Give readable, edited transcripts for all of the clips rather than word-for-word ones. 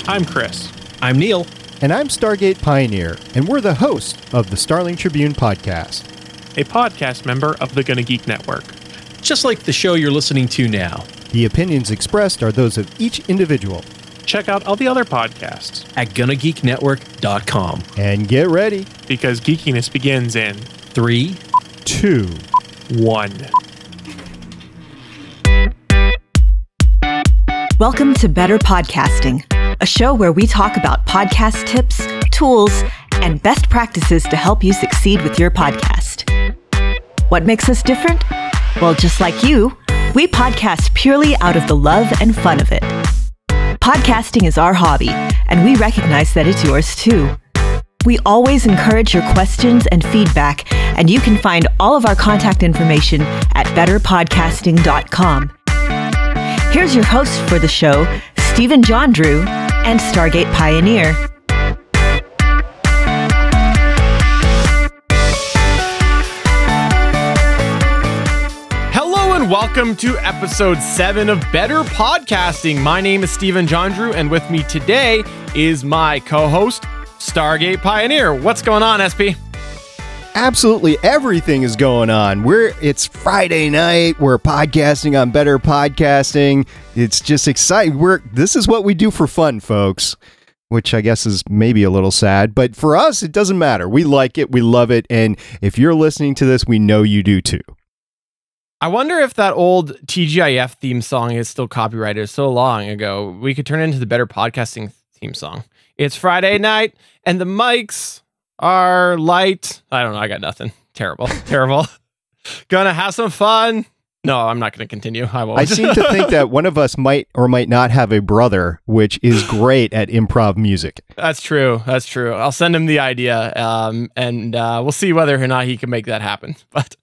I'm Chris. I'm Neil. And I'm Stargate Pioneer, and we're the host of the Starling Tribune podcast, a podcast member of the Gonna Geek Network. Just like the show you're listening to now. The opinions expressed are those of each individual. Check out all the other podcasts at GonnaGeekNetwork.com. And get ready, because geekiness begins in 3, 2, 1. Welcome to Better Podcasting, a show where we talk about podcast tips, tools, and best practices to help you succeed with your podcast. What makes us different? Well, just like you, we podcast purely out of the love and fun of it. Podcasting is our hobby, and we recognize that it's yours too. We always encourage your questions and feedback, and you can find all of our contact information at betterpodcasting.com. Here's your host for the show, Stephen John Drew and Stargate Pioneer. Hello and welcome to episode 7 of Better Podcasting. My name is Stephen John Drew, and with me today is my co-host, Stargate Pioneer. What's going on, SP? Absolutely everything is going on. It's Friday night. We're podcasting on Better Podcasting. It's just exciting. This is what we do for fun, folks, which I guess is maybe a little sad, but for us, it doesn't matter. We like it. We love it. And if you're listening to this, we know you do too. I wonder if that old TGIF theme song is still copyrighted so long ago. We could turn it into the Better Podcasting theme song. It's Friday night and the mics are light. I don't know. I got nothing. Terrible. Gonna have some fun. No, I'm not going to continue. I won't. I seem to think that one of us might or might not have a brother, which is great at improv music. That's true. I'll send him the idea, and we'll see whether or not he can make that happen. But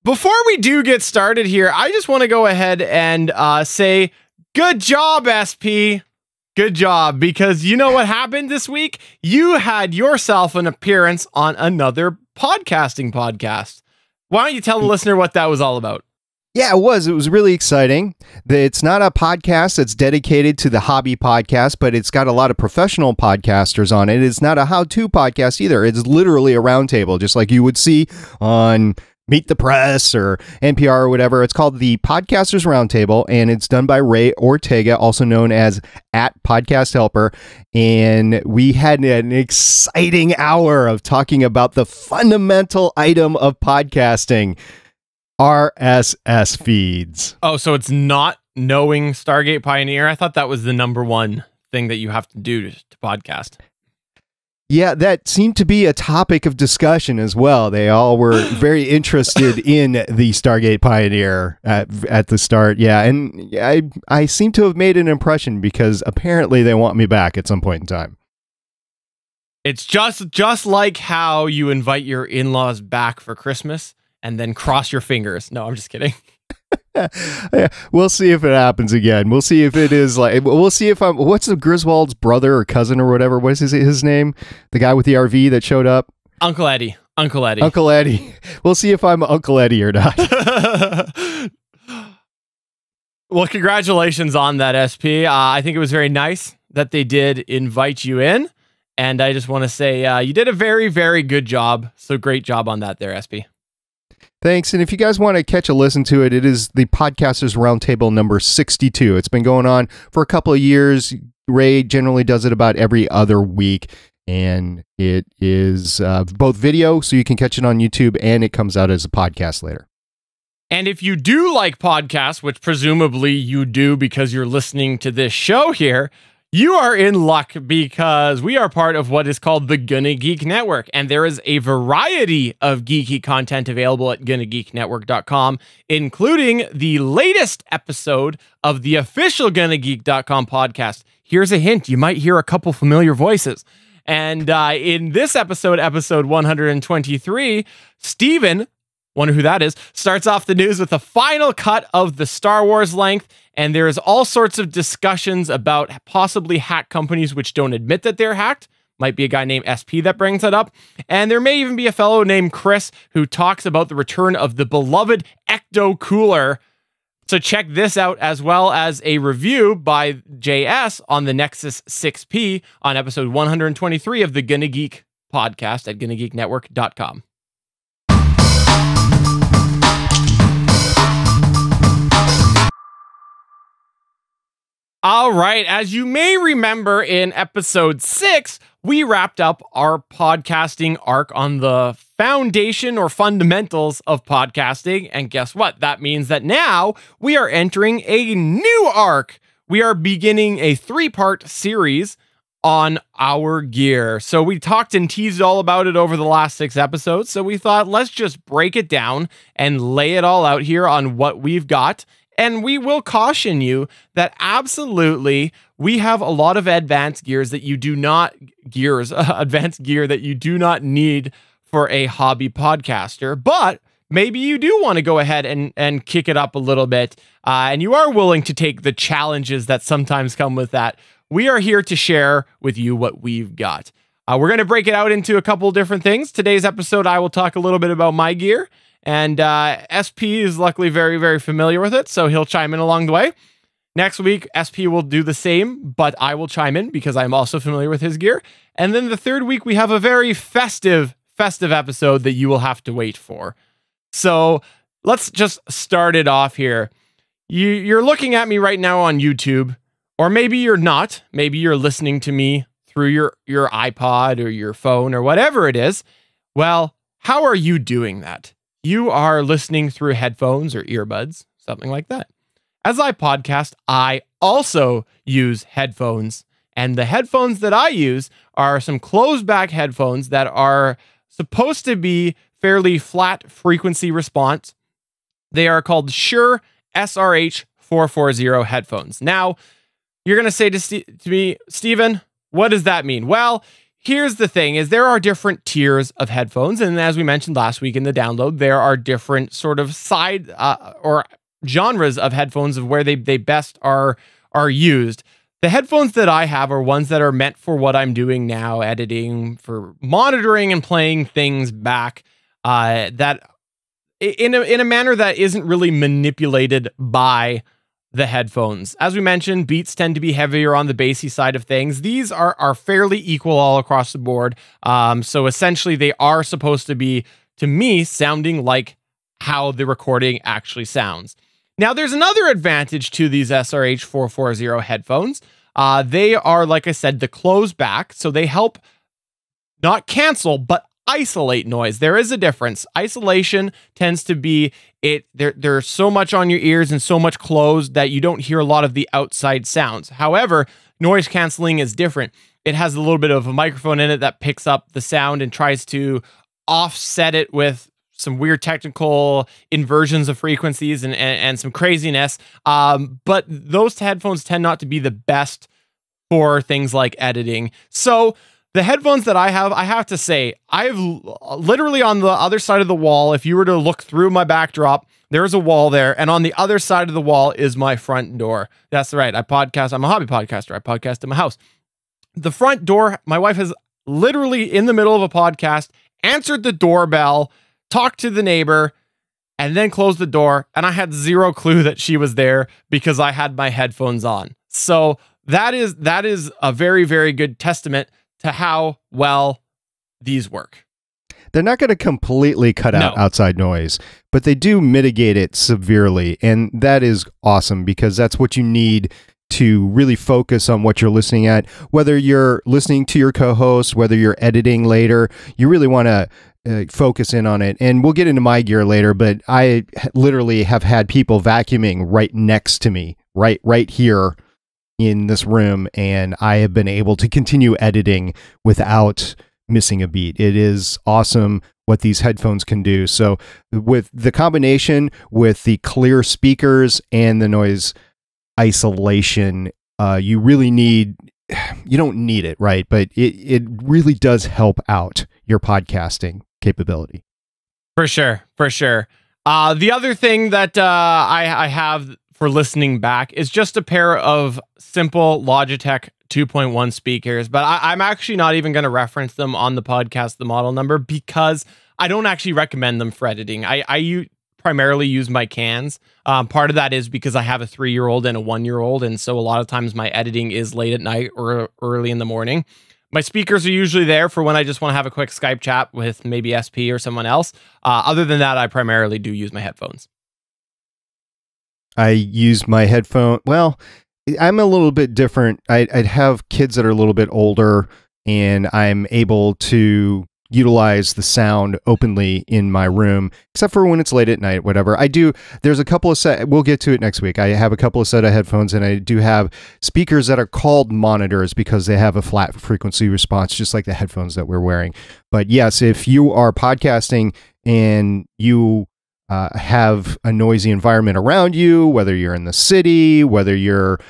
before we do get started here, I just want to go ahead and say good job, SP. Good job, because you know what happened this week? You had yourself an appearance on another podcasting podcast. Why don't you tell the listener what that was all about? Yeah, it was. It was really exciting. It's not a podcast that's dedicated to the hobby podcast, but it's got a lot of professional podcasters on it. It's not a how-to podcast either. It's literally a roundtable, just like you would see on Meet the Press or NPR or whatever. It's called the Podcasters Roundtable, and it's done by Ray Ortega, also known as @Podcast Helper. And we had an exciting hour of talking about the fundamental item of podcasting, RSS feeds. Oh, so it's not knowing Stargate Pioneer? I thought that was the number one thing that you have to do to podcast. Yeah, that seemed to be a topic of discussion as well. They all were very interested in the Stargate Pioneer at the start. Yeah, and I seem to have made an impression because apparently they want me back at some point in time. It's just like how you invite your in-laws back for Christmas and then cross your fingers. No, I'm just kidding. Yeah, we'll see if it happens again. We'll see if it is like, we'll see if what's the Griswold's brother or cousin or whatever? What is his name? The guy with the RV that showed up? Uncle Eddie. Uncle Eddie. We'll see if I'm Uncle Eddie or not. Well, congratulations on that, SP. I think it was very nice that they did invite you in. And I just want to say you did a very, very good job. So great job on that there, SP. Thanks. And if you guys want to catch a listen to it, it is the Podcasters Roundtable number 62. It's been going on for a couple of years. Ray generally does it about every other week. And it is both video, so you can catch it on YouTube, and it comes out as a podcast later. And if you do like podcasts, which presumably you do because you're listening to this show here, you are in luck because we are part of what is called the Gonna Geek Network, and there is a variety of geeky content available at GonnaGeekNetwork.com, including the latest episode of the official GonnaGeek.com podcast. Here's a hint. You might hear a couple familiar voices. And in this episode 123, Steven, wonder who that is, starts off the news with a final cut of the Star Wars length. And there is all sorts of discussions about possibly hack companies which don't admit that they're hacked. Might be a guy named SP that brings that up. And there may even be a fellow named Chris who talks about the return of the beloved Ecto Cooler So check this out, as well as a review by JS on the Nexus 6P on episode 123 of the Gonna Geek podcast at GonnaGeekNetwork.com. All right, as you may remember in episode 6, we wrapped up our podcasting arc on the foundation or fundamentals of podcasting. And guess what? That means that now we are entering a new arc. We are beginning a 3-part series on our gear. So we talked and teased all about it over the last 6 episodes. So we thought, let's just break it down and lay it all out here on what we've got. And we will caution you that absolutely we have a lot of advanced gear that you do not need for a hobby podcaster. But maybe you do want to go ahead and kick it up a little bit, and you are willing to take the challenges that sometimes come with that. We are here to share with you what we've got. We're going to break it out into a couple different things. Today's episode, I will talk a little bit about my gear. And SP is luckily very, very familiar with it, so he'll chime in along the way. Next week, SP will do the same, but I will chime in because I'm also familiar with his gear. And then the third week, we have a very festive episode that you will have to wait for. So let's just start it off here. You're looking at me right now on YouTube, or maybe you're not. Maybe you're listening to me through your iPod or your phone or whatever it is. Well, how are you doing that? You are listening through headphones or earbuds, something like that. As I podcast, I also use headphones. And the headphones that I use are some closed back headphones that are supposed to be fairly flat frequency response. They are called Shure SRH 440 headphones. Now, you're going to say to me, Stephen, what does that mean? Well, here's the thing, is there are different tiers of headphones. And as we mentioned last week in the download, there are different sort of side or genres of headphones of where they best are used. The headphones that I have are ones that are meant for what I'm doing now, editing, for monitoring and playing things back, that in a manner that isn't really manipulated by the headphones. As we mentioned, beats tend to be heavier on the bassy side of things. These are fairly equal all across the board. So essentially they are supposed to be, to me, sounding like how the recording actually sounds. Now there's another advantage to these SRH 440 headphones. They are, like I said, the closed back. So they help not cancel, but isolate noise. There is a difference. Isolation tends to be there's so much on your ears and so much closed that you don't hear a lot of the outside sounds. However, noise canceling is different. It has a little bit of a microphone in it that picks up the sound and tries to offset it with some weird technical inversions of frequencies and some craziness. But those headphones tend not to be the best for things like editing. So the headphones that I have to say, I've literally on the other side of the wall, if you were to look through my backdrop, there's a wall there. And on the other side of the wall is my front door. That's right. I'm a hobby podcaster. I podcast in my house. The front door, my wife has literally in the middle of a podcast, answered the doorbell, talked to the neighbor, and then closed the door. And I had zero clue that she was there because I had my headphones on. So that is a very, very good testament to how well these work. They're not going to completely cut out outside noise, but they do mitigate it severely. And that is awesome because that's what you need to really focus on what you're listening at. Whether you're listening to your co-host, whether you're editing later, you really want to focus in on it. And we'll get into my gear later, but I literally have had people vacuuming right next to me, right here in this room, and I have been able to continue editing without missing a beat. It is awesome what these headphones can do. So with the combination with the clear speakers and the noise isolation, you don't need it, right? But it really does help out your podcasting capability. For sure. The other thing that I have for listening back is just a pair of simple Logitech 2.1 speakers, but I'm actually not even going to reference them on the podcast, the model number, because I don't actually recommend them for editing. I primarily use my cans. Part of that is because I have a 3-year-old and a 1-year-old, and so a lot of times my editing is late at night or early in the morning. My speakers are usually there for when I just want to have a quick Skype chat with maybe SP or someone else. Other than that, I primarily do use my headphones. I use my headphone. Well, I'm a little bit different. I'd have kids that are a little bit older, and I'm able to utilize the sound openly in my room, except for when it's late at night, whatever. I do. There's a couple of we'll get to it next week. I have a couple of set of headphones, and I do have speakers that are called monitors because they have a flat frequency response, just like the headphones that we're wearing. But yes, if you are podcasting and you have a noisy environment around you, whether you're in the city, whether you're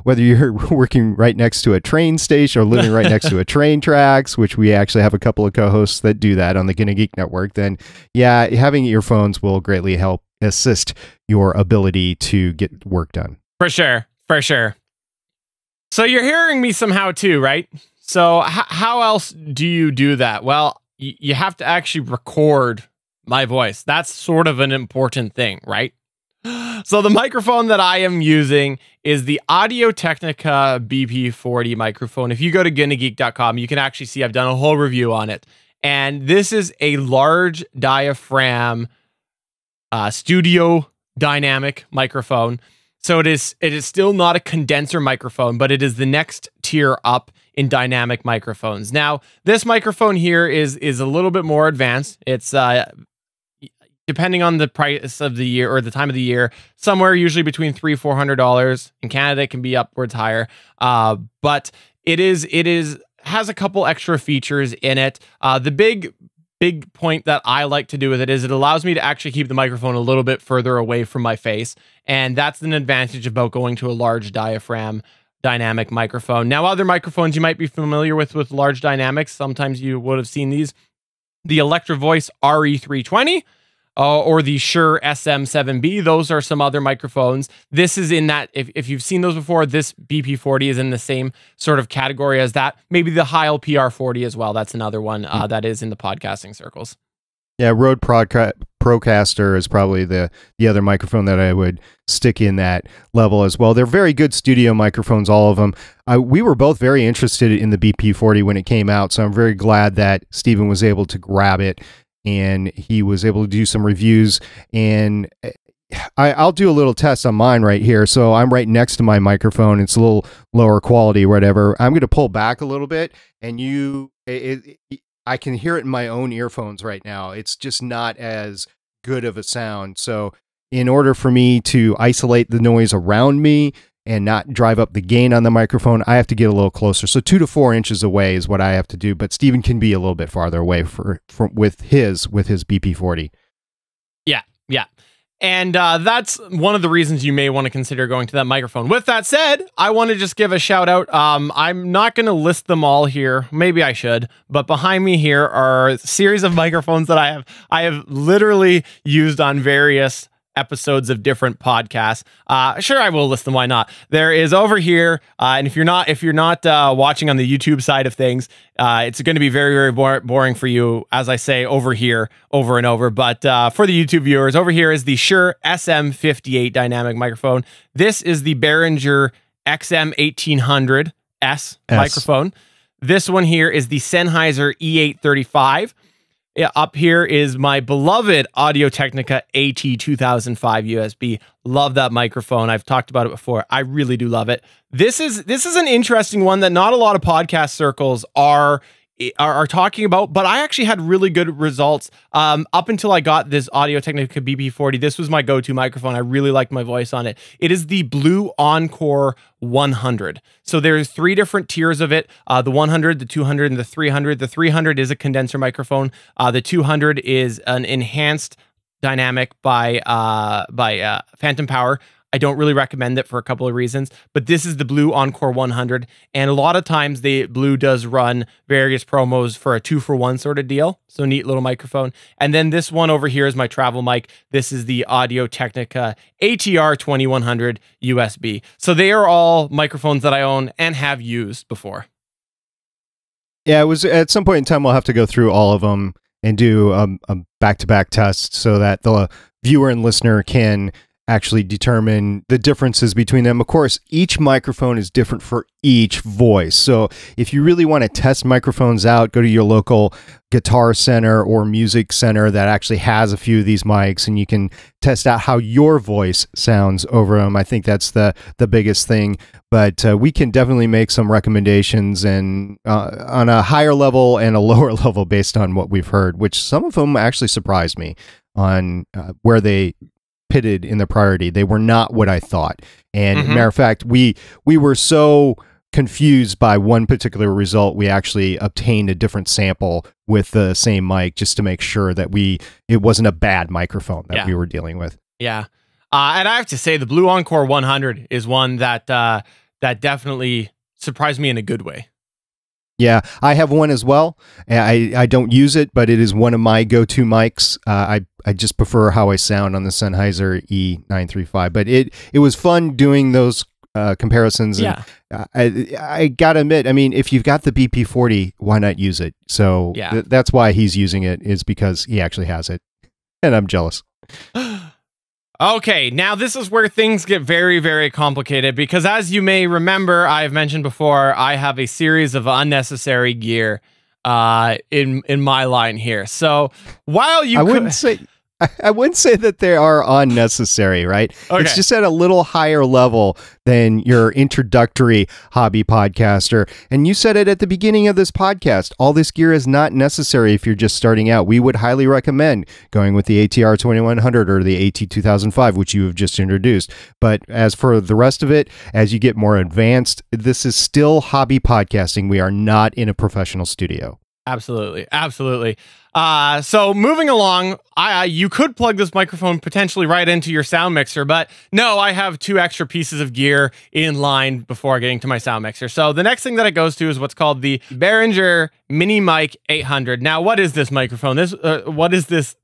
whether you're working right next to a train station or living right next to a train tracks, which we actually have a couple of co-hosts that do that on the Gonna Geek Network, then yeah, having earphones will greatly help assist your ability to get work done. For sure. So you're hearing me somehow too, right? So how else do you do that? Well, you have to actually record my voice. That's sort of an important thing, right? So the microphone that I am using is the Audio-Technica BP40 microphone. If you go to gonnageek.com, you can actually see I've done a whole review on it. And this is a large diaphragm studio dynamic microphone. So it is still not a condenser microphone, but it is the next tier up in dynamic microphones. Now, this microphone here is a little bit more advanced. It's depending on the price of the year or the time of the year, somewhere usually between $300-$400. In Canada, it can be upwards higher. But it has a couple extra features in it. The big point that I like to do with it is it allows me to actually keep the microphone a little bit further away from my face. And that's an advantage about going to a large diaphragm dynamic microphone. Now, other microphones you might be familiar with large dynamics, sometimes you would have seen these. The Electro Voice RE320, or the Shure SM7B. Those are some other microphones. This is in that, if you've seen those before, this BP40 is in the same sort of category as that. Maybe the Heil PR40 as well. That's another one that is in the podcasting circles. Yeah, Rode Procaster is probably the other microphone that I would stick in that level as well. They're very good studio microphones, all of them. We were both very interested in the BP40 when it came out, so I'm very glad that Stephen was able to grab it and he was able to do some reviews. And I'll do a little test on mine right here. So I'm right next to my microphone. It's a little lower quality or whatever. I'm going to pull back a little bit, and I can hear it in my own earphones right now. It's just not as good of a sound. So in order for me to isolate the noise around me and not drive up the gain on the microphone, I have to get a little closer. So 2 to 4 inches away is what I have to do. But Stephen can be a little bit farther away with his BP40. Yeah. And that's one of the reasons you may want to consider going to that microphone. With that said, I want to just give a shout out. I'm not going to list them all here. Maybe I should. But behind me here are a series of microphones that I have literally used on various episodes of different podcasts. Sure, I will list them. Why not? There is over here, and if you're not watching on the YouTube side of things, it's going to be very, very boring for you, as I say over here over and over. But for the YouTube viewers, over here is the Shure SM58 dynamic microphone. This is the Behringer XM1800S microphone. This one here is the Sennheiser E835. Yeah, up here is my beloved Audio-Technica AT2005 USB. Love that microphone. I've talked about it before. I really do love it. This is an interesting one that not a lot of podcast circles are talking about, but I actually had really good results up until I got this Audio-Technica BP40. This was my go-to microphone. I really liked my voice on it. It is the Blue Encore 100. So there's 3 different tiers of it. The 100, the 200, and the 300. The 300 is a condenser microphone. The 200 is an enhanced dynamic by Phantom Power. I don't really recommend it for a couple of reasons, but this is the Blue Encore 100. And a lot of times the Blue does run various promos for a 2-for-1 sort of deal. So neat little microphone. And then this one over here is my travel mic. This is the Audio-Technica ATR 2100 USB. So they are all microphones that I own and have used before. Yeah, it was at some point in time, we'll have to go through all of them and do a back-to-back test so that the viewer and listener can actually determine the differences between them. Of course, each microphone is different for each voice. So if you really want to test microphones out, go to your local guitar center or music center that actually has a few of these mics, and you can test out how your voice sounds over them. I think that's the biggest thing. But we can definitely make some recommendations and on a higher level and a lower level based on what we've heard, which some of them actually surprised me on where they pitted in the priority. They were not what I thought. And matter of fact, we were so confused by one particular result, we actually obtained a different sample with the same mic just to make sure that it wasn't a bad microphone that we were dealing with. Yeah. And I have to say the Blue Encore 100 is one that definitely surprised me in a good way. Yeah, I have one as well. I don't use it, but it is one of my go-to mics. I just prefer how I sound on the Sennheiser E935. But it was fun doing those comparisons. Yeah. And I gotta admit, I mean, if you've got the BP40, why not use it? So that's why he's using it, is because he actually has it, and I'm jealous. Okay, now this is where things get very, very complicated because, as you may remember, I've mentioned before, I have a series of unnecessary gear in my line here. So while you I wouldn't say that they are unnecessary, right? Okay. It's just at a little higher level than your introductory hobby podcaster. And you said it at the beginning of this podcast. All this gear is not necessary if you're just starting out. We would highly recommend going with the ATR 2100 or the AT 2005, which you have just introduced. But as for the rest of it, as you get more advanced, this is still hobby podcasting. We are not in a professional studio. Absolutely. Absolutely. So moving along, you could plug this microphone potentially right into your sound mixer, but no, I have two extra pieces of gear in line before getting to my sound mixer. So the next thing that it goes to is what's called the Behringer Mini Mic 800. Now, what is this microphone? What is this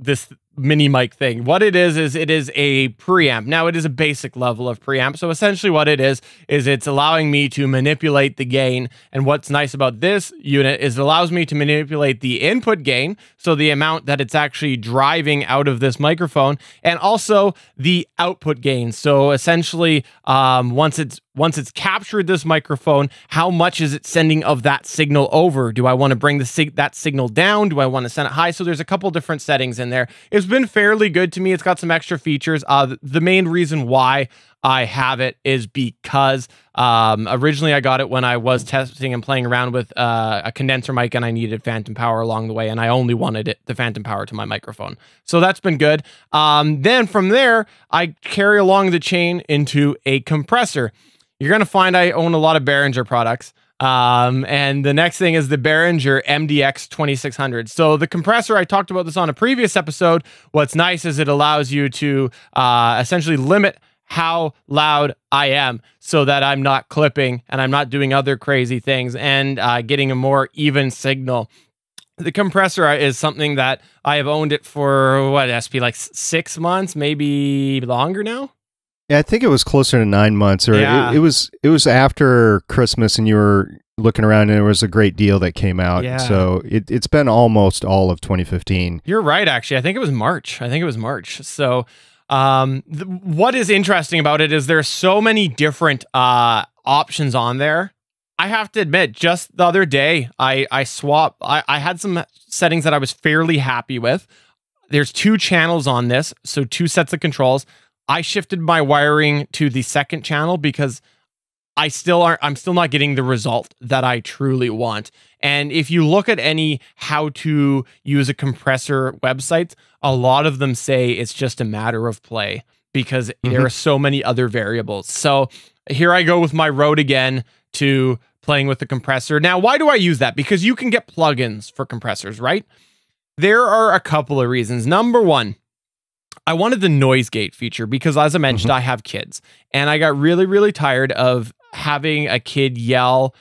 mini mic thing? What it is it is a preamp. Now, it is a basic level of preamp. So essentially what it is it's allowing me to manipulate the gain. And what's nice about this unit is it allows me to manipulate the input gain, so the amount that it's actually driving out of this microphone, and also the output gain. So essentially, once it's captured this microphone, how much is it sending of that signal over? Do I want to bring that signal down? Do I want to send it high? So there's a couple different settings in there. It's been fairly good to me. It's got some extra features. The main reason why I have it is because originally I got it when I was testing and playing around with a condenser mic, and I needed phantom power along the way, and I only wanted the phantom power to my microphone. So that's been good. Then from there, I carry along the chain into a compressor. You're going to find I own a lot of Behringer products. And the next thing is the Behringer MDX 2600. So the compressor, I talked about this on a previous episode. What's nice is it allows you to essentially limit how loud I am so that I'm not clipping and I'm not doing other crazy things, and getting a more even signal. The compressor is something that I have owned it for, SP, like 6 months, maybe longer now? Yeah, I think it was closer to 9 months, or it was after Christmas, and you were looking around and there was a great deal that came out. Yeah. So it's been almost all of 2015. You're right, actually. I think it was March. So what is interesting about it is there's so many different options on there. I have to admit, just the other day, I had some settings that I was fairly happy with. There's 2 channels on this, so 2 sets of controls. I shifted my wiring to the second channel because I'm still not getting the result that I truly want. And if you look at any how to use a compressor websites, a lot of them say it's just a matter of play because there are so many other variables. So here I go with my road again to playing with the compressor. Now, why do I use that? Because you can get plugins for compressors, right? There are a couple of reasons. Number one, I wanted the noise gate feature because, as I mentioned, I have kids, and I got really, really tired of having a kid yell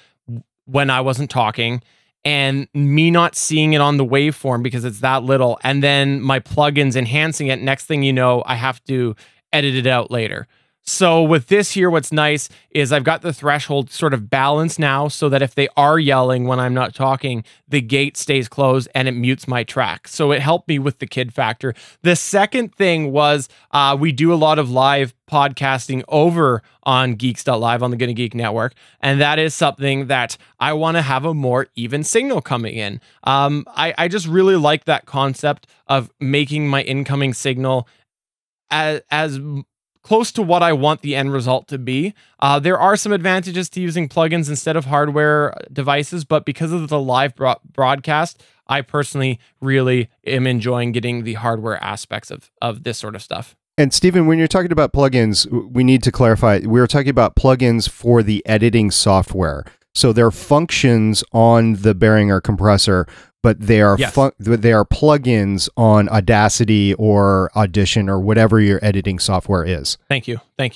when I wasn't talking and me not seeing it on the waveform because it's that little, and then my plugins enhancing it. Next thing you know, I have to edit it out later. So with this here, what's nice is I've got the threshold sort of balanced now so that if they are yelling when I'm not talking, the gate stays closed and it mutes my track. So it helped me with the kid factor. The second thing was we do a lot of live podcasting over on Geeks.live on the Gonna Geek Network. And that is something that I want to have a more even signal coming in. I just really like that concept of making my incoming signal as close to what I want the end result to be. There are some advantages to using plugins instead of hardware devices, but because of the live broadcast, I personally really am enjoying getting the hardware aspects of this sort of stuff. And Stephen, when you're talking about plugins, we need to clarify, we're talking about plugins for the editing software. So they're functions on the Behringer compressor, but they are they are plugins on Audacity or Audition or whatever your editing software is. Thank you. Then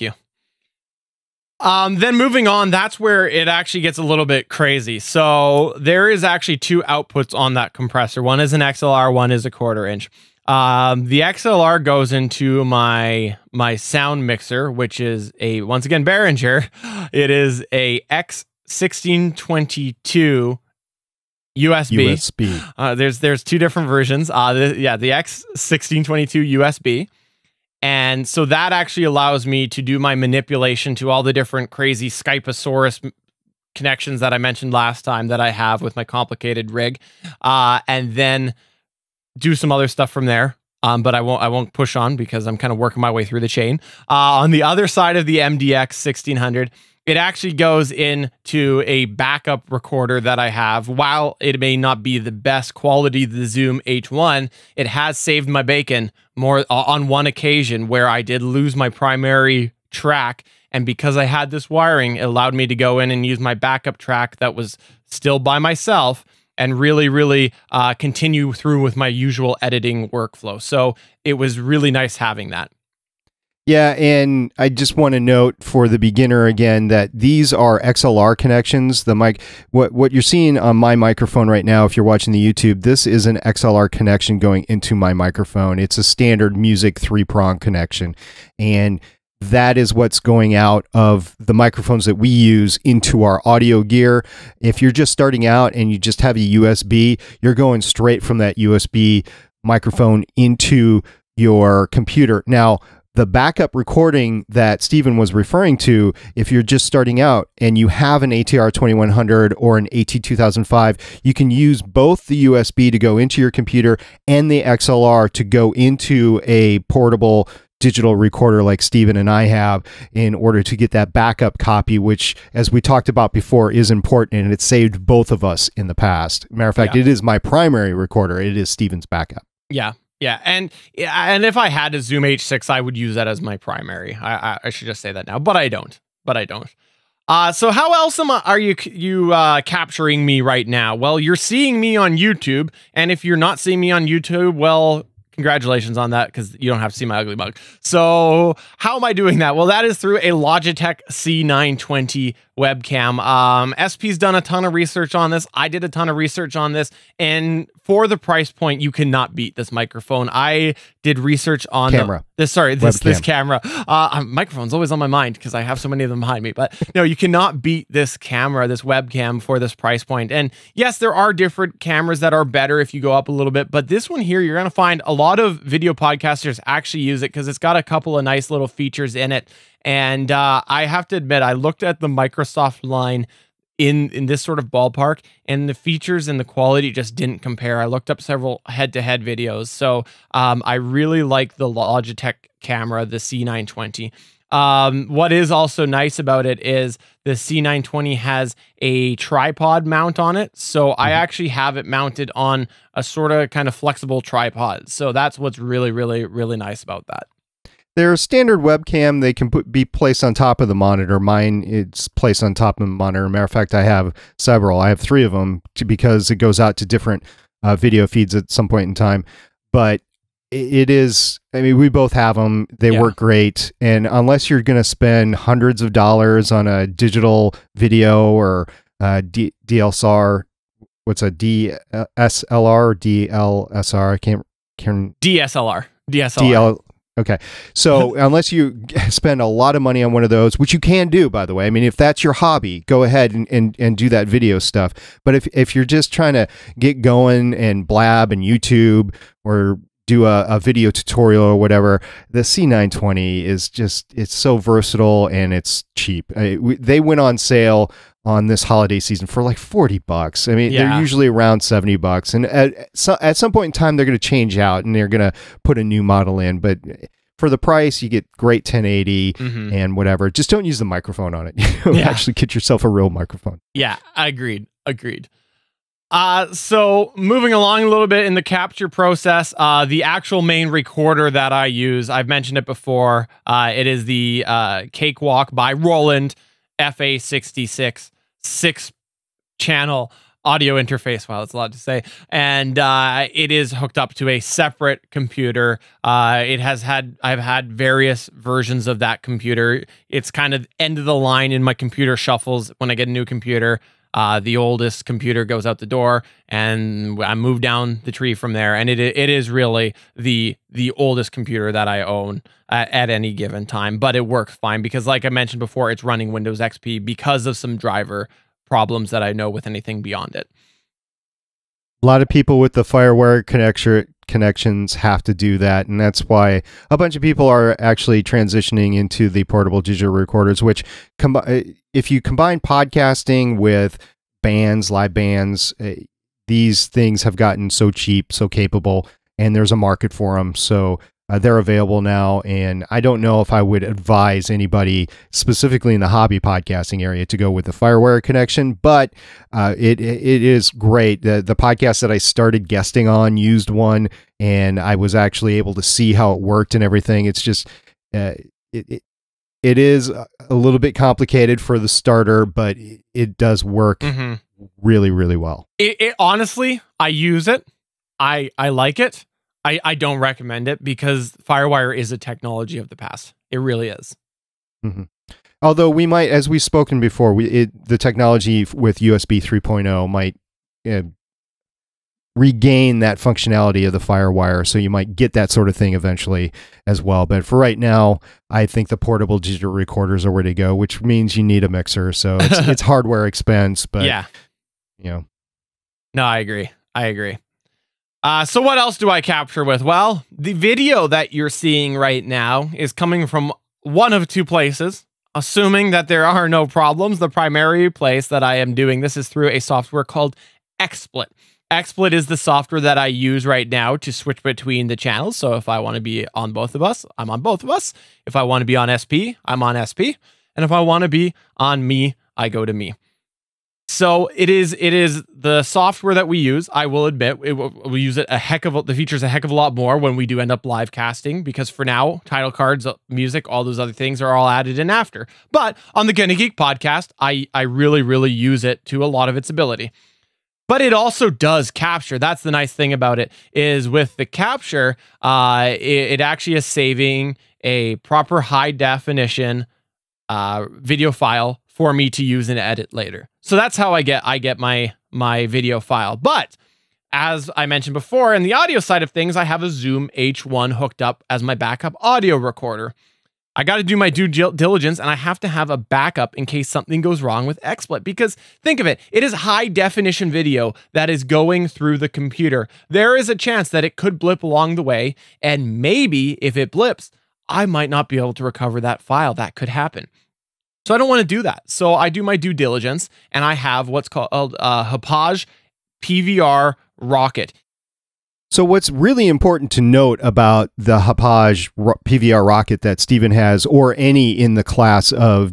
moving on, that's where it actually gets a little bit crazy. So there is actually two outputs on that compressor. One is an XLR, one is a 1/4 inch. The XLR goes into my sound mixer, which is once again Behringer. It is a X1622 USB. There's two different versions. The X1622 USB. And so that actually allows me to do my manipulation to all the different crazy Skypeosaurus connections that I mentioned last time that I have with my complicated rig. And then do some other stuff from there. But I won't push on because I'm kind of working my way through the chain. On the other side of the MDX 1600, it actually goes into a backup recorder that I have. While it may not be the best quality, the Zoom H1, it has saved my bacon more on one occasion where I did lose my primary track. And because I had this wiring, it allowed me to go in and use my backup track that was still by myself and really continue through with my usual editing workflow. So it was really nice having that. Yeah, and I just want to note for the beginner again that these are XLR connections. The mic, what you're seeing on my microphone right now, if you're watching the YouTube, this is an XLR connection going into my microphone. It's a standard music 3-prong connection, and that is what's going out of the microphones that we use into our audio gear. If you're just starting out and you just have a USB, you're going straight from that USB microphone into your computer. Now, the backup recording that Stephen was referring to, if you're just starting out and you have an ATR 2100 or an AT 2005, you can use both the USB to go into your computer and the XLR to go into a portable digital recorder like Stephen and I have in order to get that backup copy, which, as we talked about before, is important, and it saved both of us in the past. Matter of fact, It is my primary recorder. It is Stephen's backup. Yeah. And if I had a Zoom H6, I would use that as my primary. I should just say that now, but I don't. So how else are you capturing me right now? Well, you're seeing me on YouTube, and if you're not seeing me on YouTube, well, congratulations on that, because you don't have to see my ugly mug. So how am I doing that? Well, that is through a Logitech C920 webcam. SP's done a ton of research on this. I did a ton of research on this, and for the price point, you cannot beat this microphone. I did research on this camera. Microphone's always on my mind because I have so many of them behind me. But no, you cannot beat this camera, this webcam, for this price point. And yes, there are different cameras that are better if you go up a little bit, but this one here, you're going to find a lot of video podcasters actually use it because it's got a couple of nice little features in it. And I have to admit, I looked at the Microsoft line in this sort of ballpark, and the features and the quality just didn't compare. I looked up several head-to-head videos. So I really like the Logitech camera, the C920. What is also nice about it is the C920 has a tripod mount on it. So I actually have it mounted on a sort of kind of flexible tripod. So that's what's really, really, really nice about that. They're a standard webcam. They can be placed on top of the monitor. Mine, it's placed on top of the monitor. Matter of fact, I have several. I have 3 of them because it goes out to different video feeds at some point in time. But it is, I mean, we both have them. They work great. And unless you're going to spend hundreds of dollars on a digital video or DSLR, what's a DSLR or DLSR? I can't. DSLR. Okay. So unless you spend a lot of money on one of those, which you can do, by the way, I mean, if that's your hobby, go ahead and do that video stuff. But if you're just trying to get going and blab and YouTube or do a video tutorial or whatever, the C920 is just, it's so versatile and it's cheap. They went on sale on this holiday season for like $40. I mean, they're usually around $70, and at some point in time, they're going to change out and they're going to put a new model in. But for the price, you get great 1080 and whatever. Just don't use the microphone on it. You'll actually get yourself a real microphone. Yeah, agreed. So moving along a little bit in the capture process, the actual main recorder that I use, I've mentioned it before. It is the Cakewalk by Roland FA66 6-channel audio interface. Wow, that's a lot to say. And it is hooked up to a separate computer. I've had various versions of that computer. It's kind of end of the line in my computer shuffles when I get a new computer. The oldest computer goes out the door, and I move down the tree from there. And it is really the oldest computer that I own at any given time. But it works fine because, like I mentioned before, it's running Windows XP because of some driver problems that I know with anything beyond it. A lot of people with the FireWire connections have to do that, and that's why a bunch of people are actually transitioning into the portable digital recorders, which if you combine podcasting with live bands, these things have gotten so cheap, so capable, and there's a market for them. So they're available now, and I don't know if I would advise anybody specifically in the hobby podcasting area to go with the FireWire connection, but it is great. The podcast that I started guesting on used one, and I was actually able to see how it worked and everything. It's just it is a little bit complicated for the starter, but it does work really, really well. It honestly, I use it. I like it. I don't recommend it because FireWire is a technology of the past. It really is. Although we might, as we've spoken before, the technology with USB 3.0 might regain that functionality of the FireWire, so you might get that sort of thing eventually as well. But for right now, I think the portable digital recorders are where to go, which means you need a mixer. So it's hardware expense, but No, I agree. So what else do I capture with? Well, the video that you're seeing right now is coming from one of two places. Assuming that there are no problems, the primary place that I am doing this is through a software called XSplit. XSplit is the software that I use right now to switch between the channels. So if I want to be on both of us, I'm on both of us. If I want to be on SP, I'm on SP. And if I want to be on me, I go to me. So it is the software that we use. I will admit we use it the features a heck of a lot more when we do end up live casting, because for now, title cards, music, all those other things are all added in after. But on the Gonna Geek podcast, I really, really use it to a lot of its ability. But it also does capture. That's the nice thing about it, is with the capture, it actually is saving a proper high definition video file for me to use and edit later. So that's how I get my video file. But as I mentioned before, in the audio side of things, I have a Zoom H1 hooked up as my backup audio recorder. I got to do my due diligence, and I have to have a backup in case something goes wrong with XSplit, because think of it, it is high definition video that is going through the computer. There is a chance that it could blip along the way, and maybe if it blips, I might not be able to recover that file. That could happen. So I don't want to do that. So I do my due diligence, and I have what's called Hauppauge PVR Rocket. So what's really important to note about the Hauppauge PVR Rocket that Stephen has, or any in the class of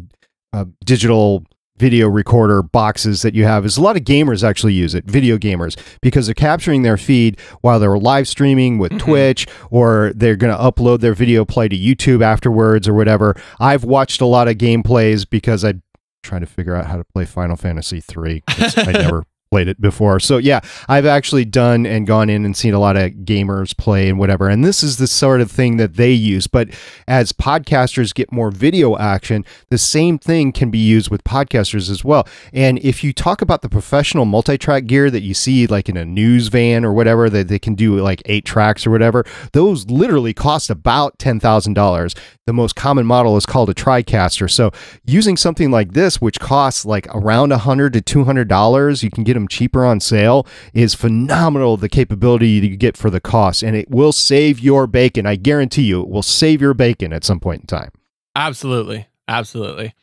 digital video recorder boxes that you have, is a lot of gamers actually use it, video gamers, because they're capturing their feed while they're live streaming with Twitch, or they're going to upload their video play to YouTube afterwards or whatever. I've watched a lot of gameplays because I'm trying to figure out how to play Final Fantasy 3. I never played it before. So yeah, I've actually done and gone in and seen a lot of gamers play and whatever. And this is the sort of thing that they use. But as podcasters get more video action, the same thing can be used with podcasters as well. And if you talk about the professional multi-track gear that you see like in a news van or whatever, that they can do like 8 tracks or whatever, those literally cost about $10,000. The most common model is called a TriCaster. So using something like this, which costs like around $100 to $200, you can get them cheaper on sale, is phenomenal. The capability you get for the cost, and it will save your bacon. I guarantee you, it will save your bacon at some point in time. Absolutely, absolutely.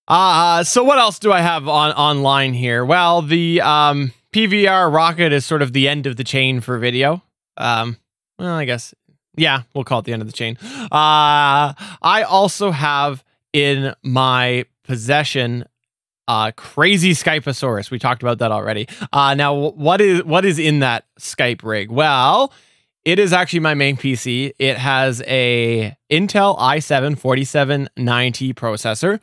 So what else do I have online here? Well, the PVR Rocket is sort of the end of the chain for video. Well, I guess, yeah, we'll call it the end of the chain. I also have in my possession crazy Skypeosaurus. We talked about that already. Now, what is in that Skype rig? Well, it is actually my main PC. It has a Intel i7 4790 processor.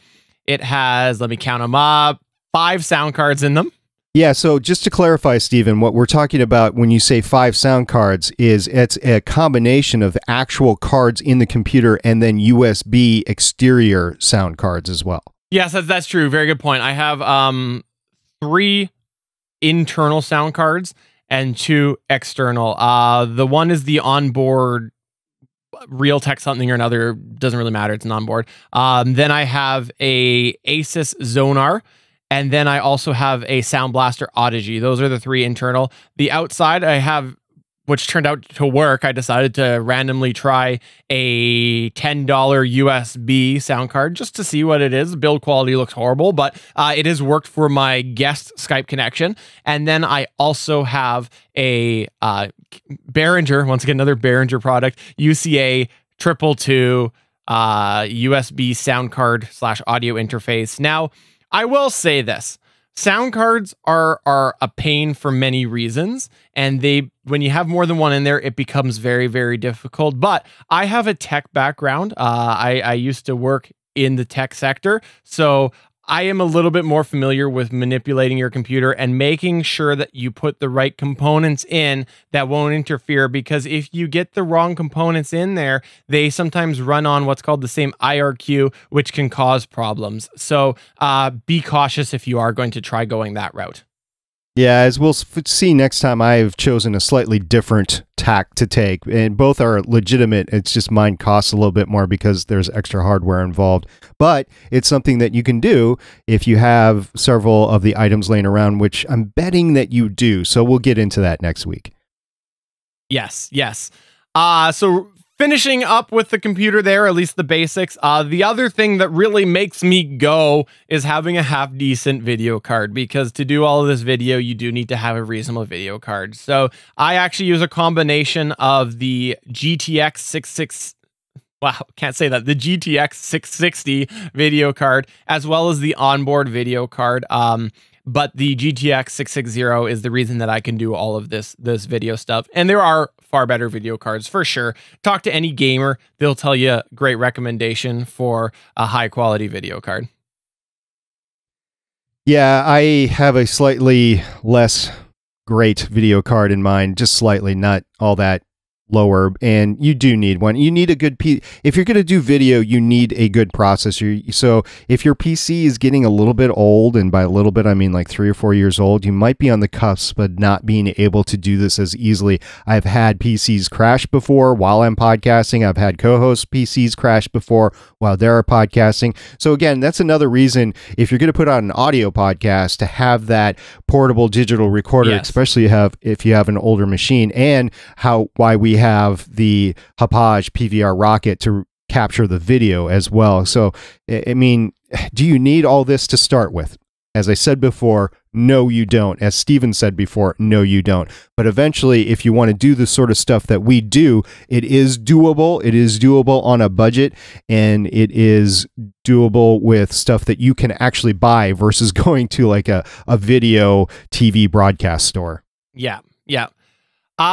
It has, let me count them up, 5 sound cards in them. Yeah, so just to clarify, Stephen, what we're talking about when you say 5 sound cards is it's a combination of actual cards in the computer and then USB exterior sound cards as well. Yes, that's true. Very good point. I have 3 internal sound cards and 2 external. The one is the onboard Realtek something or another. Doesn't really matter. It's an onboard. Then I have a Asus Zonar. And then I also have a Sound Blaster Audigy. Those are the 3 internal. The outside I have, which turned out to work, I decided to randomly try a $10 USB sound card just to see what it is. The build quality looks horrible, but it has worked for my guest Skype connection. And then I also have a Behringer, once again, another Behringer product, UCA 222 USB sound card / audio interface. Now, I will say this. Sound cards are a pain for many reasons, and when you have more than one in there, it becomes very, very difficult. But I have a tech background. I used to work in the tech sector, so I am a little bit more familiar with manipulating your computer and making sure that you put the right components in that won't interfere, because if you get the wrong components in there, they sometimes run on what's called the same IRQ, which can cause problems. So be cautious if you are going to try going that route. Yeah, as we'll see next time, I've chosen a slightly different tack to take, and both are legitimate. It's just mine costs a little bit more because there's extra hardware involved, but it's something that you can do if you have several of the items laying around, which I'm betting that you do. So we'll get into that next week. Yes, yes. So finishing up with the computer there, at least the basics. The other thing that really makes me go is having a half decent video card, because to do all of this video, you do need to have a reasonable video card. So I actually use a combination of the GTX 660. Wow, can't say that. The GTX 660 video card, as well as the onboard video card. But the GTX 660 is the reason that I can do all of this video stuff. And there are far better video cards for sure. Talk to any gamer, they'll tell you a great recommendation for a high quality video card. Yeah, I have a slightly less great video card in mind, just slightly, not all that lower, and you do need one. You need a good if you're going to do video, you need a good processor. So if your PC is getting a little bit old, and by a little bit I mean like 3 or 4 years old, you might be on the cusp of not being able to do this as easily. I've had PCs crash before while I'm podcasting. I've had co-hosts PCs crash before while they're podcasting. So again, that's another reason, if you're going to put out an audio podcast, to have that portable digital recorder, yes, especially if you have an older machine, and why we have the Hauppauge PVR Rocket to capture the video as well. So, I mean, do you need all this to start with? As I said before, no, you don't. As Steven said before, no, you don't. But eventually, if you want to do the sort of stuff that we do, it is doable. It is doable on a budget, and it is doable with stuff that you can actually buy versus going to like a video TV broadcast store. Yeah, yeah.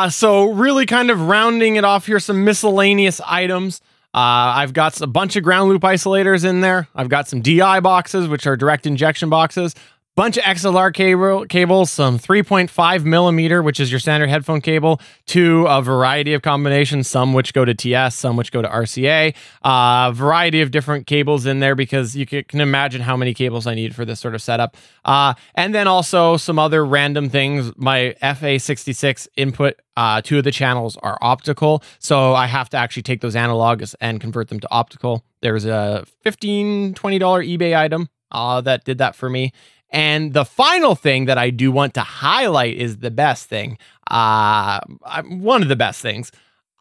So really kind of rounding it off here, some miscellaneous items. I've got a bunch of ground loop isolators in there. I've got some DI boxes, which are direct injection boxes, bunch of XLR cables, some 3.5 millimeter, which is your standard headphone cable, to a variety of combinations, some which go to TS, some which go to RCA, a variety of different cables in there because you can imagine how many cables I need for this sort of setup. And then also some other random things. My FA66 input, 2 of the channels are optical, so I have to actually take those analogs and convert them to optical. There's a $15, $20 eBay item that did that for me. And the final thing that I do want to highlight is the best thing. One of the best things.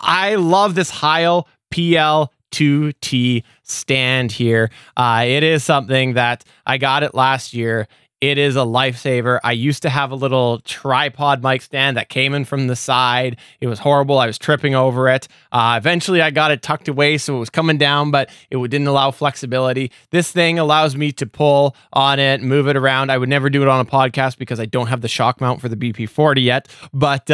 I love this Heil PL2T stand here. It is something that I got it last year. It is a lifesaver. I used to have a little tripod mic stand that came in from the side. It was horrible. I was tripping over it. Eventually, I got it tucked away, so it was coming down, but it didn't allow flexibility. This thing allows me to pull on it, move it around. I would never do it on a podcast because I don't have the shock mount for the BP40 yet, but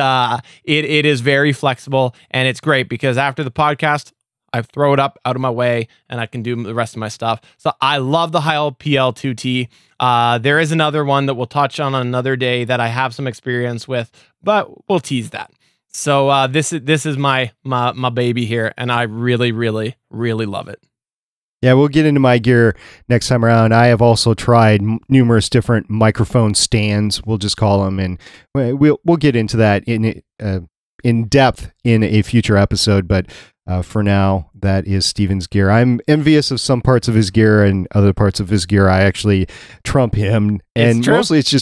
it is very flexible, and it's great because after the podcast, I throw it up out of my way and I can do the rest of my stuff. So I love the Heil PL2T. There is another one that we'll touch on another day that I have some experience with, but we'll tease that. So this is my baby here, and I really, really, really love it. Yeah, we'll get into my gear next time around. I have also tried numerous different microphone stands, we'll just call them, and we'll get into that in depth in a future episode, but for now, that is Steven's gear. I'm envious of some parts of his gear, and other parts of his gear I actually trump him. And mostly it's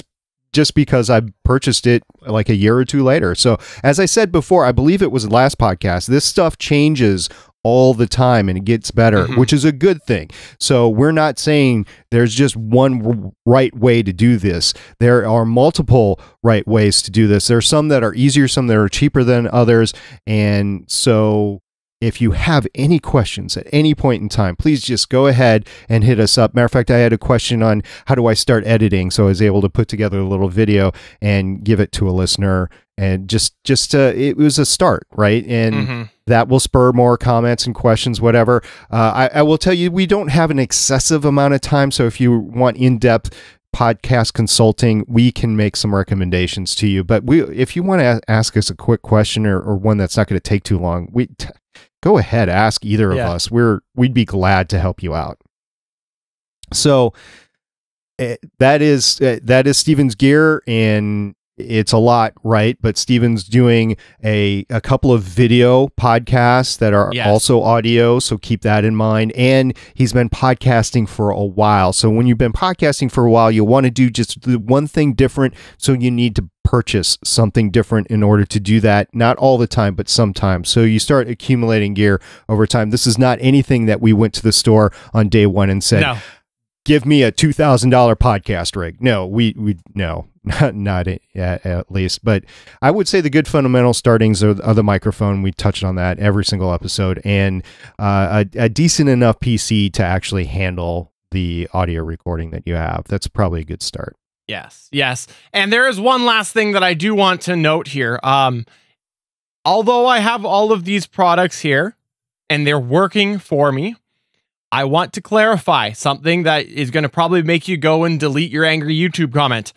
just because I purchased it like a year or two later. So as I said before, I believe it was the last podcast, this stuff changes all the time and it gets better, which is a good thing. So we're not saying there's just one right way to do this. There are multiple right ways to do this. There are some that are easier, some that are cheaper than others. And so if you have any questions at any point in time, please just go ahead and hit us up. Matter of fact, I had a question on how do I start editing, so I was able to put together a little video and give it to a listener, and just it was a start, right? And that will spur more comments and questions, whatever. I will tell you, we don't have an excessive amount of time, so if you want in-depth podcast consulting, we can make some recommendations to you. But if you want to ask us a quick question or one that's not going to take too long, go ahead, ask either of us. We'd be glad to help you out. So that is Steven's gear, and it's a lot, right? But Steven's doing a couple of video podcasts that are also audio, so keep that in mind. And he's been podcasting for a while. So when you've been podcasting for a while, you'll want to do just the one thing different, so you need to purchase something different in order to do that. Not all the time, but sometimes. So you start accumulating gear over time. This is not anything that we went to the store on day one and said, no, give me a $2,000 podcast rig. No, no, not at least. But I would say the good fundamental startings are the microphone. We touched on that every single episode, and a decent enough PC to actually handle the audio recording that you have. That's probably a good start. Yes. And there is one last thing that I do want to note here. Although I have all of these products here and they're working for me, I want to clarify something that is going to probably make you go and delete your angry YouTube comment.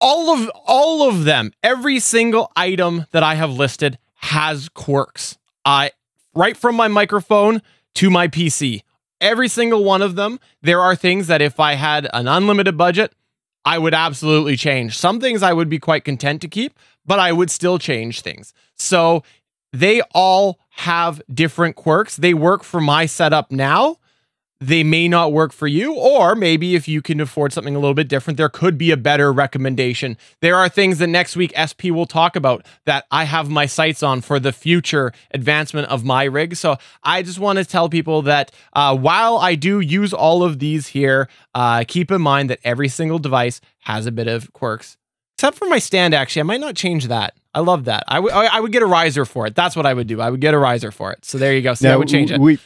All of them, every single item that I have listed has quirks. Right from my microphone to my PC. Every single one of them, there are things that if I had an unlimited budget, I would absolutely change. Some things I would be quite content to keep, but I would still change things. So they all have different quirks. They work for my setup now. They may not work for you, or maybe if you can afford something a little bit different, there could be a better recommendation. There are things that next week SP will talk about that I have my sights on for the future advancement of my rig. So I just want to tell people that while I do use all of these here, keep in mind that every single device has a bit of quirks. Except for my stand, actually. I might not change that. I love that. I would get a riser for it. That's what I would do. I would get a riser for it. So there you go. So I would change it.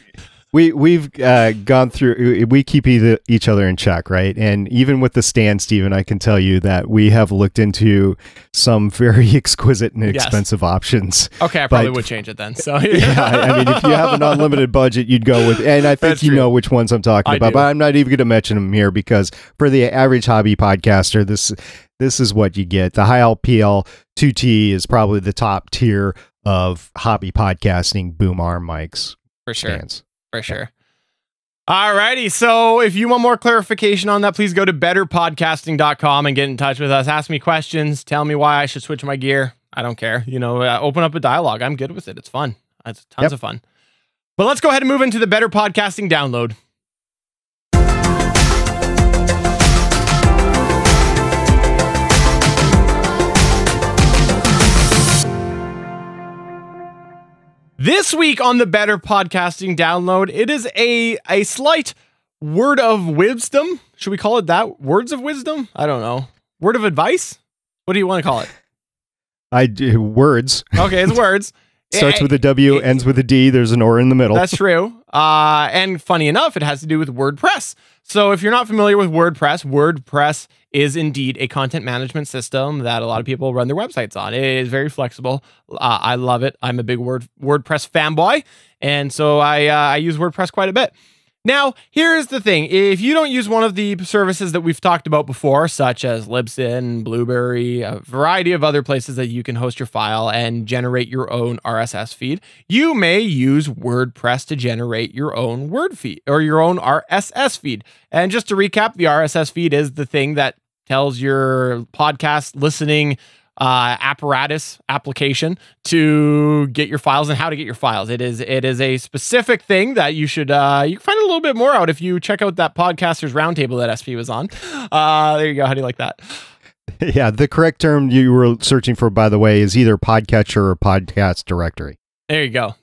We've gone through. We keep each other in check, right? And even with the stand, Stephen, I can tell you that we have looked into some very exquisite and expensive options. Okay, I probably would change it then. So yeah, I mean, if you have an unlimited budget, you'd go with. And I think you know which ones I'm talking about. But I'm not even going to mention them here because for the average hobby podcaster, this is what you get. The Heil PL 2T is probably the top tier of hobby podcasting boom arm mics. For sure. Stands. For sure. Alrighty. So if you want more clarification on that, please go to betterpodcasting.com and get in touch with us. Ask me questions. Tell me why I should switch my gear. I don't care. Open up a dialogue. I'm good with it. It's fun. It's tons of fun. But let's go ahead and move into the Better Podcasting download. This week on the Better Podcasting Download, it is a slight word of wisdom. Should we call it that? Words of wisdom? I don't know. Word of advice? What do you want to call it? I do words. Okay, it's words. Starts with a W, ends with a D. There's an or in the middle. That's true. And funny enough, it has to do with WordPress. So if you're not familiar with WordPress is indeed a content management system that a lot of people run their websites on. It is very flexible. I love it. I'm a big WordPress fanboy. And so I use WordPress quite a bit. Now, here's the thing. If you don't use one of the services that we've talked about before, such as Libsyn, Blueberry, a variety of other places that you can host your file and generate your own RSS feed, you may use WordPress to generate your own word feed or your own RSS feed. And just to recap, the RSS feed is the thing that tells your podcast listening application to get your files and how to get your files. It is a specific thing that you should you can find a little bit more out if you check out that Podcasters Roundtable that SP was on. There you go. How do you like that? Yeah, the correct term you were searching for, by the way, is either podcatcher or podcast directory. There you go.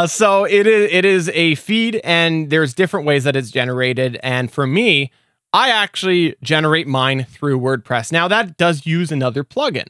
So it is a feed, and there's different ways that it's generated. And for me, I actually generate mine through WordPress. Now, that does use another plugin.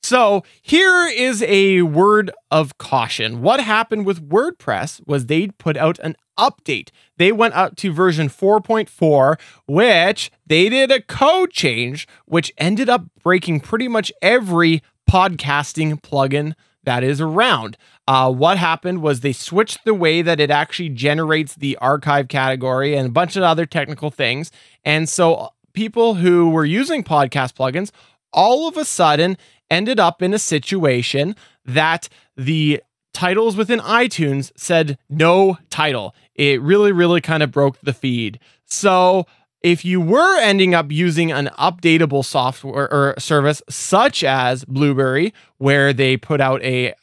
So here is a word of caution. What happened with WordPress was they put out an update. They went up to version 4.4, which they did a code change, which ended up breaking pretty much every podcasting plugin that is around. What happened was they switched the way that it actually generates the archive category and a bunch of other technical things. And so people who were using podcast plugins all of a sudden ended up in a situation that the titles within iTunes said no title. It really, really kind of broke the feed. So if you were ending up using an updatable software or service such as Blueberry, where they put out a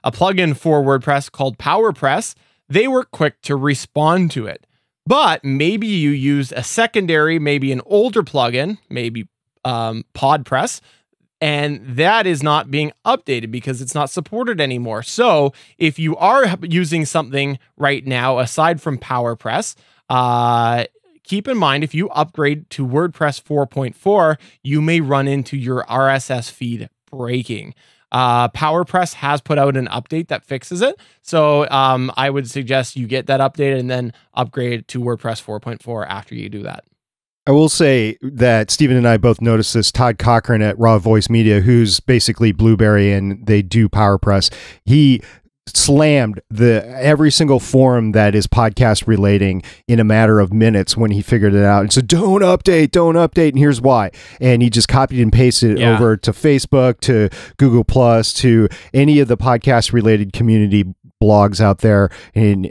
plugin for WordPress called PowerPress, they were quick to respond to it. But maybe you used a secondary, maybe an older plugin, maybe PodPress, and that is not being updated because it's not supported anymore. So if you are using something right now aside from PowerPress, keep in mind, if you upgrade to WordPress 4.4, you may run into your RSS feed breaking. PowerPress has put out an update that fixes it. So I would suggest you get that updated and then upgrade to WordPress 4.4 after you do that. I will say that Stephen and I both noticed this. Todd Cochran at Raw Voice Media, who's basically Blueberry and they do PowerPress, he slammed every single forum that is podcast relating in a matter of minutes when he figured it out and said, don't update, and here's why. And he just copied and pasted it over to Facebook, to Google Plus, to any of the podcast related community blogs out there. And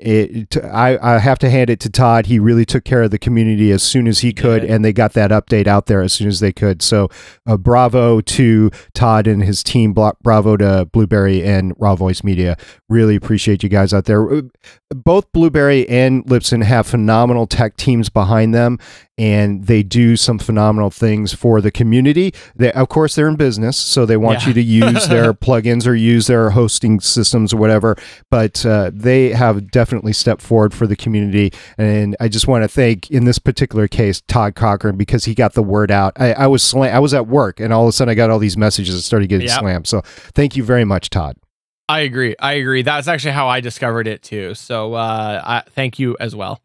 I have to hand it to Todd. He really took care of the community as soon as he could, and they got that update out there as soon as they could. So bravo to Todd and his team. Bravo to Blueberry and Raw Voice Media. Really appreciate you guys out there. Both Blueberry and Libsyn have phenomenal tech teams behind them, and they do some phenomenal things for the community. Of course, they're in business, so they want you to use their plugins or use their hosting systems or whatever, but they have definitely stepped forward for the community, and I just want to thank, in this particular case, Todd Cochran, because he got the word out. I was at work, and all of a sudden I got all these messages that started getting slammed, so thank you very much, Todd. I agree. That's actually how I discovered it too. So thank you as well.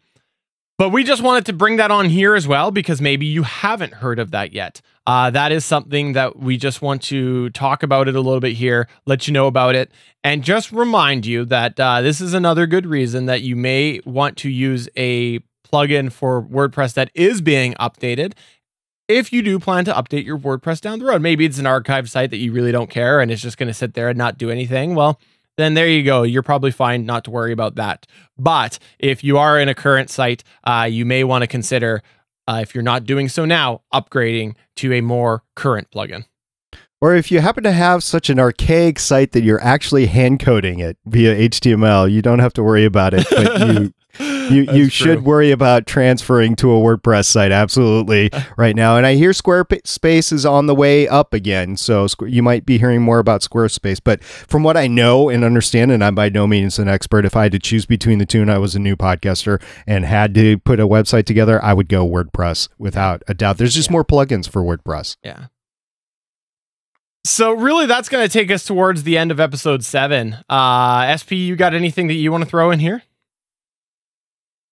But we just wanted to bring that on here as well, because maybe you haven't heard of that yet. That is something that we just want to talk about it a little bit here, let you know about it, and just remind you that this is another good reason that you may want to use a plugin for WordPress that is being updated. If you do plan to update your WordPress down the road, maybe it's an archive site that you really don't care and it's just going to sit there and not do anything. Well, then there you go. You're probably fine not to worry about that. But if you are in a current site, you may want to consider, if you're not doing so now, upgrading to a more current plugin. Or if you happen to have such an archaic site that you're actually hand coding it via HTML, you don't have to worry about it. But you should worry about transferring to a WordPress site, absolutely, right now. And I hear Squarespace is on the way up again, so you might be hearing more about Squarespace. But from what I know and understand, and I'm by no means an expert, if I had to choose between the two and I was a new podcaster and had to put a website together, I would go WordPress without a doubt. There's just more plugins for WordPress. Yeah. So really, that's going to take us towards the end of episode 7. SP, you got anything that you want to throw in here?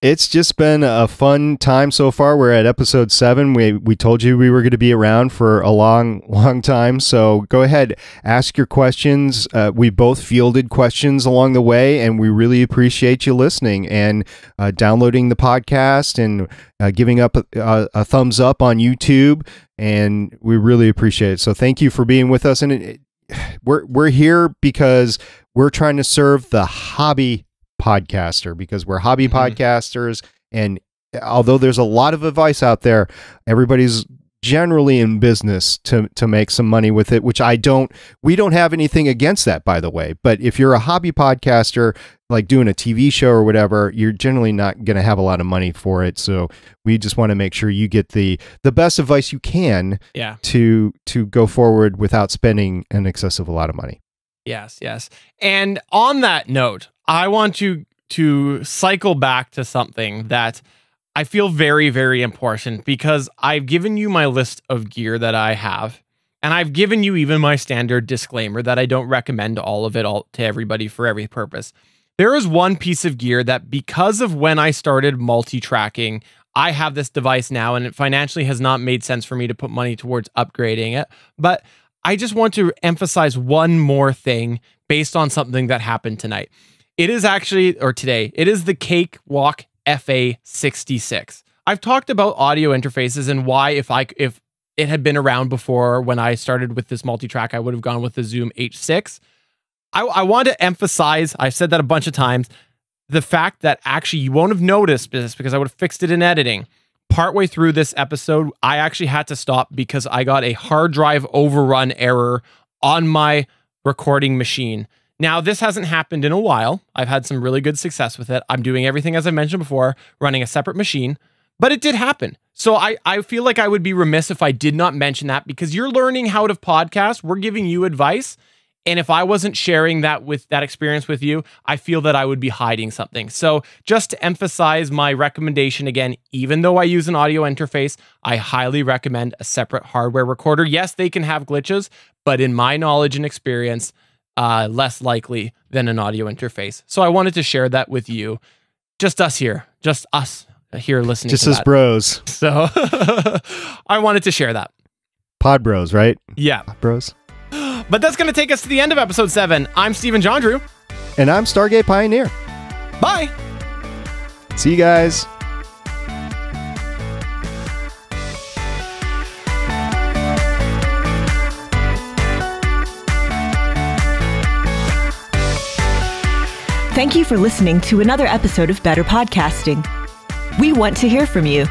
It's just been a fun time so far. We're at episode 7. We told you we were going to be around for a long time. So go ahead, ask your questions. We both fielded questions along the way, and we really appreciate you listening and downloading the podcast and giving up a thumbs up on YouTube. And we really appreciate it. So thank you for being with us. And we're here because we're trying to serve the hobby podcaster, because we're hobby podcasters, and although there's a lot of advice out there, everybody's generally in business to make some money with it, which we don't have anything against that, by the way. But if you're a hobby podcaster, like doing a TV show or whatever, you're generally not going to have a lot of money for it. So we just want to make sure you get the best advice you can to go forward without spending an excessive a lot of money. Yes. And on that note, I want to cycle back to something that I feel very, very important, because I've given you my list of gear that I have, and I've given you even my standard disclaimer that I don't recommend all of it to everybody for every purpose. There is one piece of gear that, because of when I started multi-tracking, I have this device now, and it financially has not made sense for me to put money towards upgrading it. But I just want to emphasize one more thing based on something that happened tonight. It is actually, or today, it is the Cakewalk FA66. I've talked about audio interfaces and why, if it had been around before when I started with this multi-track, I would have gone with the Zoom H6. I want to emphasize, I've said that a bunch of times, the fact that actually you won't have noticed this because I would have fixed it in editing. Partway through this episode, I actually had to stop because I got a hard drive overrun error on my recording machine. Now, this hasn't happened in a while. I've had some really good success with it. I'm doing everything, as I mentioned before, running a separate machine, but it did happen. So I feel like I would be remiss if I did not mention that, because you're learning how to podcast. We're giving you advice. And if I wasn't sharing that experience with you, I feel that I would be hiding something. So just to emphasize my recommendation again, even though I use an audio interface, I highly recommend a separate hardware recorder. Yes, they can have glitches, but in my knowledge and experience, less likely than an audio interface. So I wanted to share that with you. Just us here listening just to as that. Bros. So I wanted to share that. Pod Bros, right? Yeah. Pod Bros. But that's going to take us to the end of episode 7. I'm Stephen John Drew. And I'm Stargate Pioneer. Bye. See you guys. Thank you for listening to another episode of Better Podcasting. We want to hear from you.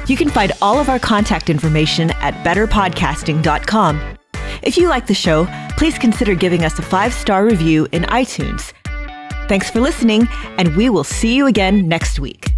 You can find all of our contact information at betterpodcasting.com. If you like the show, please consider giving us a 5-star review in iTunes. Thanks for listening, and we will see you again next week.